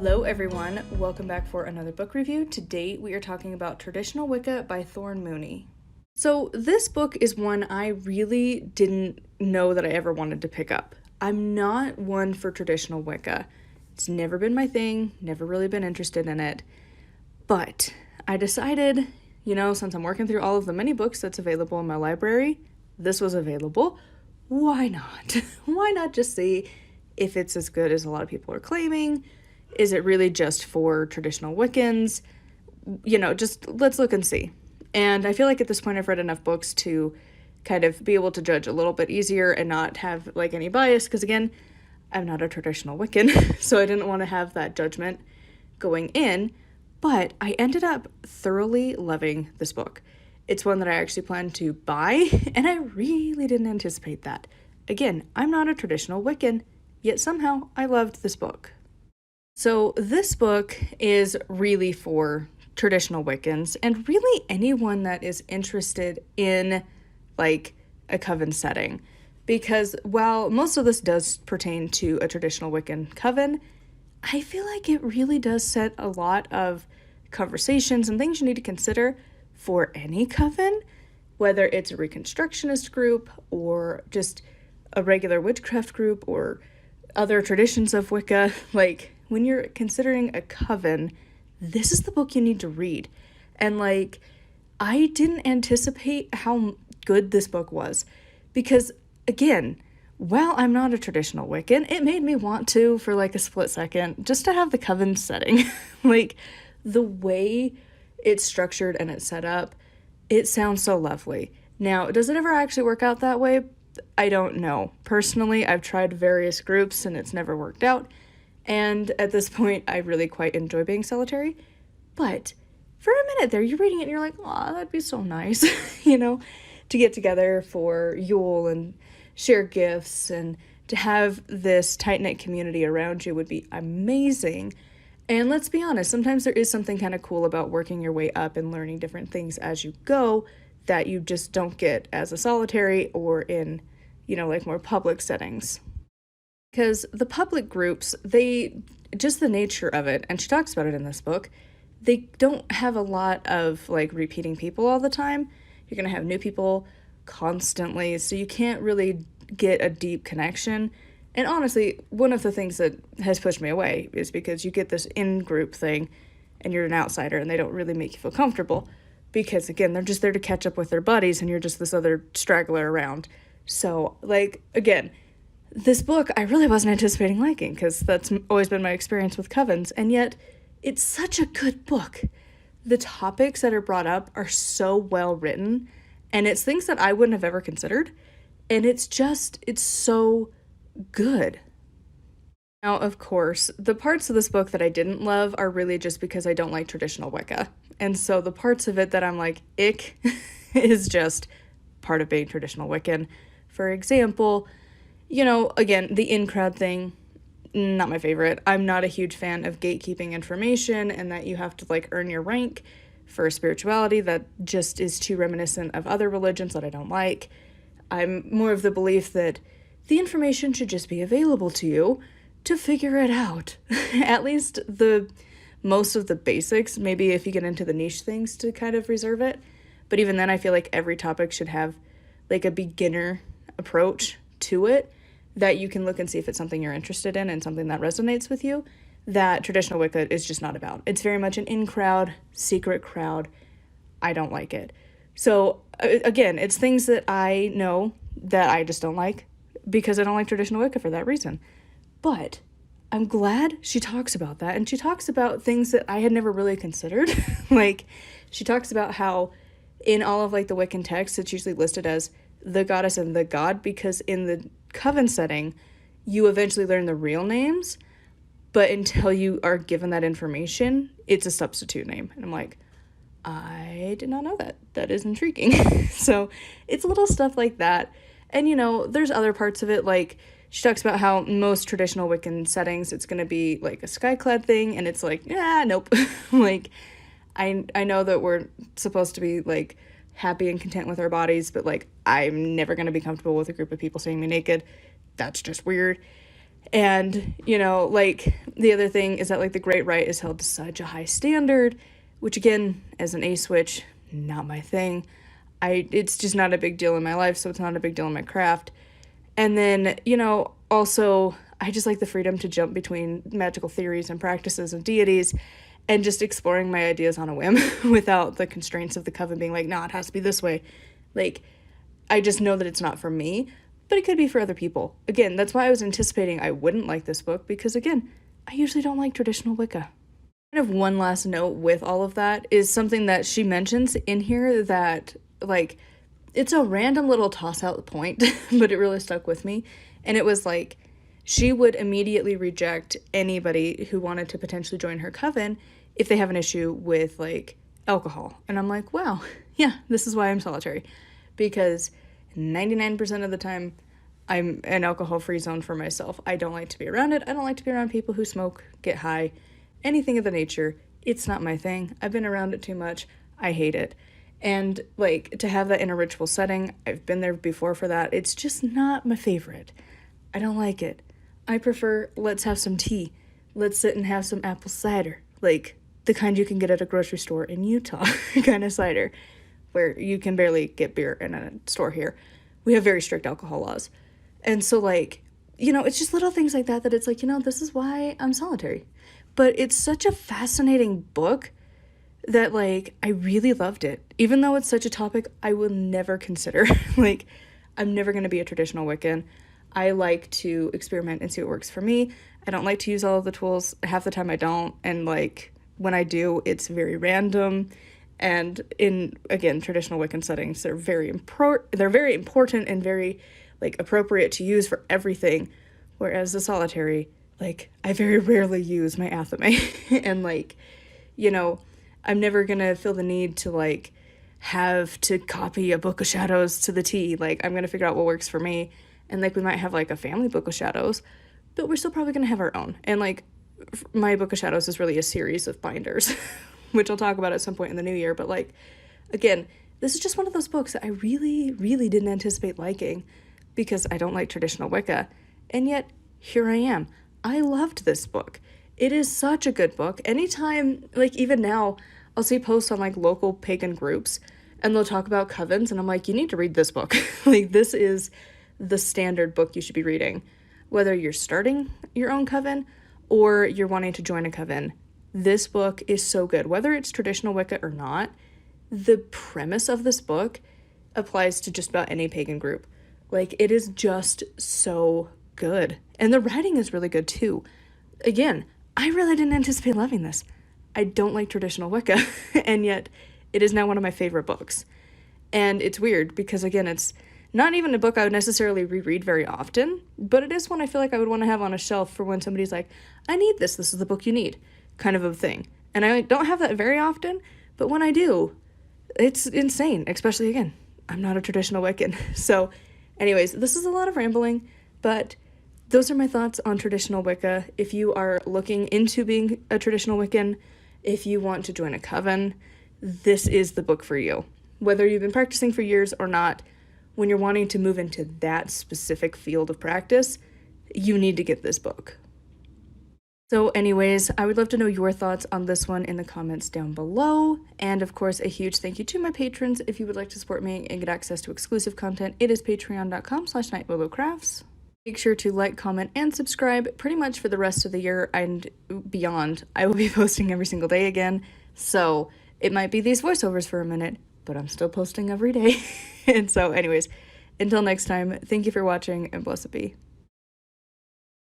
Hello everyone, welcome back for another book review. Today we are talking about Traditional Wicca by Thorn Mooney. So this book is one I really didn't know that I ever wanted to pick up. I'm not one for traditional Wicca. It's never been my thing, never really been interested in it. But I decided, since I'm working through all of the many books that's available in my library, this was available. Why not? Why not just see if it's as good as a lot of people are claiming? Is it really just for traditional Wiccans? Just let's look and see. And I feel like at this point I've read enough books to kind of be able to judge a little bit easier and not have any bias, because again, I'm not a traditional Wiccan, so I didn't want to have that judgment going in, but I ended up thoroughly loving this book. It's one that I actually plan to buy, and I really didn't anticipate that. Again, I'm not a traditional Wiccan, yet somehow I loved this book. So this book is really for traditional Wiccans and really anyone that is interested in a coven setting, because while most of this does pertain to a traditional Wiccan coven, I feel like it really does set a lot of conversations and things you need to consider for any coven, whether it's a Reconstructionist group or just a regular witchcraft group or other traditions of Wicca. When you're considering a coven, this is the book you need to read. And I didn't anticipate how good this book was, because again, while I'm not a traditional Wiccan, it made me want to, for a split second, just to have the coven setting. The way it's structured and it's set up, it sounds so lovely. Now, does it ever actually work out that way? I don't know. Personally, I've tried various groups and it's never worked out. And at this point, I really quite enjoy being solitary. But for a minute there, you're reading it and you're like, oh, that'd be so nice, to get together for Yule and share gifts and to have this tight-knit community around you would be amazing. And let's be honest, sometimes there is something kind of cool about working your way up and learning different things as you go that you just don't get as a solitary or in, more public settings. Because the public groups, just the nature of it, and she talks about it in this book, they don't have a lot of repeating people all the time. You're going to have new people constantly, so you can't really get a deep connection. And honestly, one of the things that has pushed me away is because you get this in-group thing and you're an outsider and they don't really make you feel comfortable because, again, they're just there to catch up with their buddies and you're just this other straggler around. So, again, this book I really wasn't anticipating liking, because that's always been my experience with covens, and yet it's such a good book. The topics that are brought up are so well written, and it's things that I wouldn't have ever considered, and it's so good. Now, of course, the parts of this book that I didn't love are really just because I don't like traditional Wicca, and so the parts of it that I'm like, ick, is just part of being traditional Wiccan. For example, again, the in-crowd thing, not my favorite. I'm not a huge fan of gatekeeping information and that you have to earn your rank for spirituality. That just is too reminiscent of other religions that I don't like. I'm more of the belief that the information should just be available to you to figure it out. At least most of the basics, maybe if you get into the niche things to kind of reserve it. But even then, I feel like every topic should have a beginner approach to it that you can look and see if it's something you're interested in and something that resonates with you, that traditional Wicca is just not about. It's very much an in-crowd, secret crowd. I don't like it. So, again, it's things that I know that I just don't like because I don't like traditional Wicca for that reason. But I'm glad she talks about that, and she talks about things that I had never really considered. She talks about how in all of the Wiccan texts, it's usually listed as the goddess and the god, because in the coven setting, you eventually learn the real names, but until you are given that information, it's a substitute name. And I'm like, I did not know that. That is intriguing. So it's little stuff like that. And, there's other parts of it, she talks about how most traditional Wiccan settings, it's going to be a skyclad thing, and it's nope. I know that we're supposed to be happy and content with our bodies, but I'm never going to be comfortable with a group of people seeing me naked. That's just weird. And, you know, like, the other thing is that, like, the Great Rite is held to such a high standard, which, again, as an A-switch, not my thing. It's just not a big deal in my life, so it's not a big deal in my craft. And then, you know, also, I just like the freedom to jump between magical theories and practices and deities and just exploring my ideas on a whim without the constraints of the coven being like, nah, it has to be this way. Like, I just know that it's not for me, but it could be for other people. Again, that's why I was anticipating I wouldn't like this book, because, again, I usually don't like traditional Wicca. Kind of one last note with all of that is something that she mentions in here that, like, it's a random little toss-out point, but it really stuck with me. And it was like, she would immediately reject anybody who wanted to potentially join her coven if they have an issue with, like, alcohol. And I'm like, wow, yeah, this is why I'm solitary. Because 99% of the time, I'm an alcohol-free zone for myself. I don't like to be around it. I don't like to be around people who smoke, get high, anything of the nature. It's not my thing. I've been around it too much. I hate it. And, like, to have that in a ritual setting, I've been there before for that. It's just not my favorite. I don't like it. I prefer, let's have some tea. Let's sit and have some apple cider. Like, the kind you can get at a grocery store in Utah kind of cider, where you can barely get beer in a store here. We have very strict alcohol laws. And so, like, you know, it's just little things like that it's like, you know, this is why I'm solitary. But it's such a fascinating book that, like, I really loved it. Even though it's such a topic I will never consider. Like, I'm never going to be a traditional Wiccan. I like to experiment and see what works for me. I don't like to use all of the tools. Half the time I don't. And, like, when I do, it's very random. And in, again, traditional Wiccan settings, they're very important and very, like, appropriate to use for everything. Whereas the solitary, like, I very rarely use my athame. And, like, you know, I'm never gonna feel the need to, like, have to copy a Book of Shadows to the T. Like, I'm gonna figure out what works for me. And, like, we might have, like, a family Book of Shadows, but we're still probably gonna have our own. And, like, my Book of Shadows is really a series of binders, which I'll talk about at some point in the new year. But, like, again, this is just one of those books that I really, really didn't anticipate liking because I don't like traditional Wicca. And yet, here I am. I loved this book. It is such a good book. Anytime, like, even now, I'll see posts on, like, local pagan groups, and they'll talk about covens, and I'm like, you need to read this book. Like, this is the standard book you should be reading. Whether you're starting your own coven or you're wanting to join a coven, this book is so good. Whether it's traditional Wicca or not, the premise of this book applies to just about any pagan group. Like, it is just so good. And the writing is really good, too. Again, I really didn't anticipate loving this. I don't like traditional Wicca, and yet it is now one of my favorite books. And it's weird because, again, it's not even a book I would necessarily reread very often, but it is one I feel like I would want to have on a shelf for when somebody's like, I need this is the book you need, kind of a thing. And I don't have that very often, but when I do, it's insane, especially, again, I'm not a traditional Wiccan. So, anyways, this is a lot of rambling, but those are my thoughts on traditional Wicca. If you are looking into being a traditional Wiccan, if you want to join a coven, this is the book for you. Whether you've been practicing for years or not, when you're wanting to move into that specific field of practice, you need to get this book. So anyways, I would love to know your thoughts on this one in the comments down below. And of course, a huge thank you to my patrons. If you would like to support me and get access to exclusive content, it is patreon.com/nightwillowcrafts. Make sure to like, comment, and subscribe pretty much for the rest of the year and beyond. I will be posting every single day again, so it might be these voiceovers for a minute, but I'm still posting every day. And so anyways, until next time, thank you for watching, and blessed be.